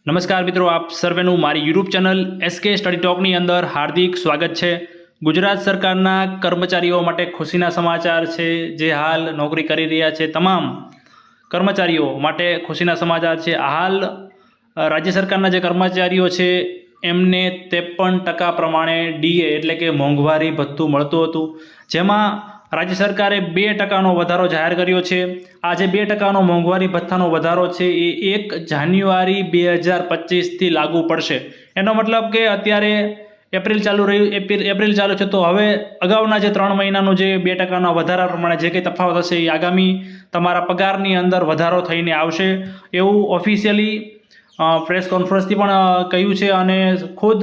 નમસ્કાર મિત્રો, આપ સર્વેનું મારી યુટ્યુબ ચેનલ એસકે સ્ટડી ટોકની અંદર હાર્દિક સ્વાગત છે। ગુજરાત સરકારના કર્મચારીઓ માટે ખુશીના સમાચાર છે। જે હાલ નોકરી કરી રહ્યા છે તમામ કર્મચારીઓ માટે ખુશીના સમાચાર છે। હાલ રાજ્ય સરકારના જે કર્મચારીઓ છે એમને 53% પ્રમાણે ડીએ એટલે કે મોંઘવારી ભથ્થું મળતું હતું, જેમાં રાજ્ય સરકારે 2%નો વધારો જાહેર કર્યો છે। આ જે 2%નો મોંઘવારી ભથ્થાનો વધારો છે એ 1 જાન્યુઆરી 2025થી લાગુ પડશે। એનો મતલબ કે અત્યારે એપ્રિલ ચાલુ છે, તો હવે અગાઉના જે 3 મહિનાનું જે 2%ના વધારા પ્રમાણે જે કંઈ તફાવત હશે એ આગામી તમારા પગારની અંદર વધારો થઈને આવશે, એવું ઓફિશિયલી પ્રેસ કોન્ફરન્સથી પણ કહ્યું છે। અને ખુદ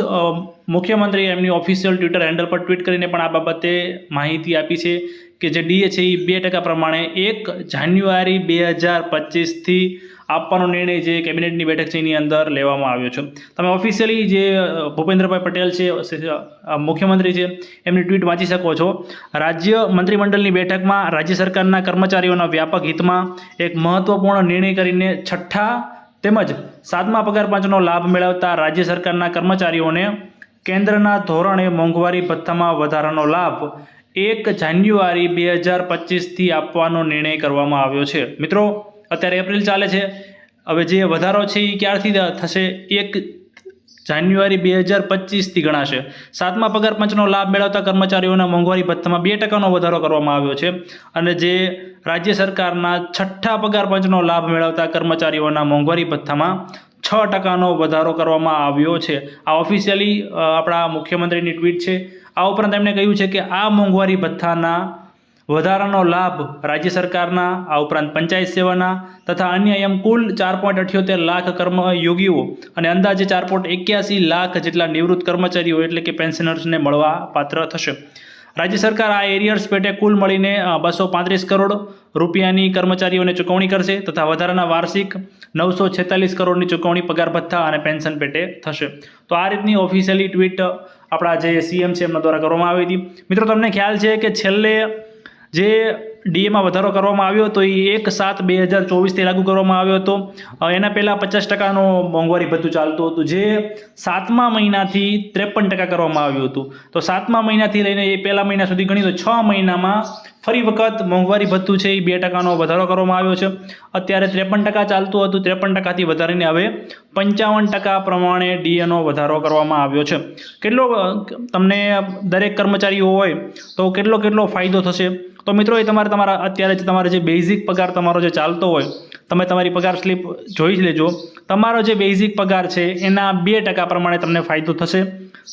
મુખ્યમંત્રીએ એમની ઓફિશિયલ ટ્વિટર હેન્ડલ પર ટ્વીટ કરીને પણ આ બાબતે માહિતી આપી છે કે જે ડીએ છે એ 2% પ્રમાણે 1 જાન્યુઆરી 2025થી આપવાનો નિર્ણય જે કેબિનેટની બેઠક છે એની અંદર લેવામાં આવ્યો છે। તમે ઓફિશિયલી જે ભૂપેન્દ્રભાઈ પટેલ છે, મુખ્યમંત્રી છે, એમની ટ્વીટ વાંચી શકો છો। રાજ્ય મંત્રીમંડળની બેઠકમાં રાજ્ય સરકારના કર્મચારીઓના વ્યાપક હિતમાં એક મહત્વપૂર્ણ નિર્ણય કરીને 6ઠ્ઠા તેમજ 7મા પગાર પંચનો લાભ મેળવતા રાજ્ય સરકારના કર્મચારીઓને કેન્દ્રના ધોરણે મોંઘવારી ભથ્થામાં વધારાનો લાભ 1 જાન્યુઆરી 2025થી આપવાનો નિર્ણય કરવામાં આવ્યો છે। મિત્રો, અત્યારે એપ્રિલ ચાલે છે, હવે જે વધારો છે એ ક્યારથી થશે? 1 જાન્યુઆરી 2025થી ગણાશે। 7મા પગાર પંચનો લાભ મેળવતા કર્મચારીઓના મોંઘવારી ભથ્થામાં 2%નો વધારો કરવામાં આવ્યો છે, અને જે રાજ્ય સરકારના 6ઠ્ઠા પગાર પંચનો લાભ મેળવતા કર્મચારીઓના મોંઘવારી ભથ્થામાં 6%નો વધારો કરવામાં આવ્યો છે। આ ઓફિશિયલી આપણા મુખ્યમંત્રીની ટ્વીટ છે। આ ઉપરાંત એમણે કહ્યું છે કે આ મોંઘવારી ભથ્થાના વધારાનો લાભ રાજ્ય સરકારના, આ ઉપરાંત પંચાયત સેવાના તથા અન્ય એમ કુલ 4.78 લાખ કર્મયોગીઓ અને અંદાજે 4.81 લાખ જેટલા નિવૃત્ત કર્મચારીઓ એટલે કે પેન્શનર્સને મળવા પાત્ર થશે। રાજ્ય સરકાર આ એરિયર્સ પેટે કુલ મળીને 235 કરોડ રૂપિયાની કર્મચારીઓને ચૂકવણી કરશે તથા વધારાના વાર્ષિક 946 કરોડની ચૂકવણી પગાર ભથ્થા અને પેન્શન પેટે થશે। તો આ રીતની ઓફિશિયલી ટ્વીટ આપણા જે સીએમ છે એમના દ્વારા કરવામાં આવી હતી। મિત્રો, તમને ખ્યાલ છે કે છેલ્લે જે ડીએમાં વધારો કરવામાં આવ્યો હતો એ 1/7/2024થી લાગુ કરવામાં આવ્યો હતો। એના પહેલાં 50%નો મોંઘવારી ભથ્થું ચાલતું હતું, જે 7મા મહિનાથી 53% કરવામાં આવ્યું હતું। તો 7મા મહિનાથી લઈને એ પહેલા મહિના સુધી ગણી તો 6 મહિનામાં ફરી વખત મોંઘવારી ભથ્થું છે એ 2%નો વધારો કરવામાં આવ્યો છે। અત્યારે 53% ચાલતું હતું, 53%થી વધારીને હવે 55% પ્રમાણે ડીએનો વધારો કરવામાં આવ્યો છે। કેટલો તમને દરેક કર્મચારીઓ હોય તો કેટલો ફાયદો થશે? તો મિત્રો, એ અત્યારે તમારે જે બેઝિક પગાર તમારો જે ચાલતો હોય, તમે તમારી પગાર સ્લીપ જોઈ લેજો। તમારો જે બેઝિક પગાર છે એના 2% પ્રમાણે તમને ફાયદો થશે।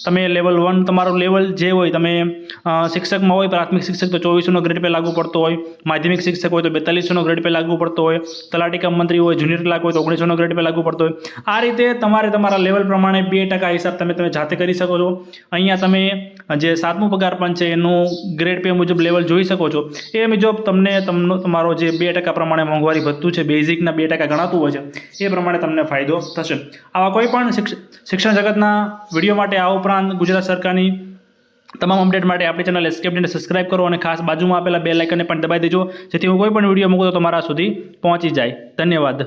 તમે લેવલ 1 તમારું લેવલ જે હોય, તમે શિક્ષકમાં હોય, પ્રાથમિક શિક્ષક તો 2400નો ગ્રેડ પે લાગુ પડતો હોય, માધ્યમિક શિક્ષક હોય તો 4200નો ગ્રેડ પે લાગુ પડતો હોય, તલાટી કમ મંત્રી હોય, જુનિયર ક્લાર્ક હોય તો 1900નો ગ્રેડ પે લાગુ પડતો હોય। આ રીતે તમારે તમારા લેવલ પ્રમાણે 2% હિસાબ તમે જાતે કરી શકો છો। અહીંયા તમે જે 7મું પગાર પંચ છે એનું ગ્રેડ પે મુજબ લેવલ જોઈ શકો છો। એ મુજબ તમારો જે 2% પ્રમાણે મોંઘવારી ભથ્થું છે, બેઝિકના 2% ગણાતું હોય છે, એ પ્રમાણે તમને ફાયદો થશે। આવા કોઈ પણ શિક્ષણ જગતના વિડીયો માટે, આ ઉપરાંત ગુજરાત સરકારની તમામ અપડેટ માટે આપણી ચેનલ એસકે અપડેટને સબસ્ક્રાઇબ કરો અને ખાસ બાજુમાં આપેલા બેલ આઇકનને પણ દબાવી દેજો, જેથી હું કોઈ પણ વિડીયો મૂકું તો તમારા સુધી પહોંચી જાય। ધન્યવાદ।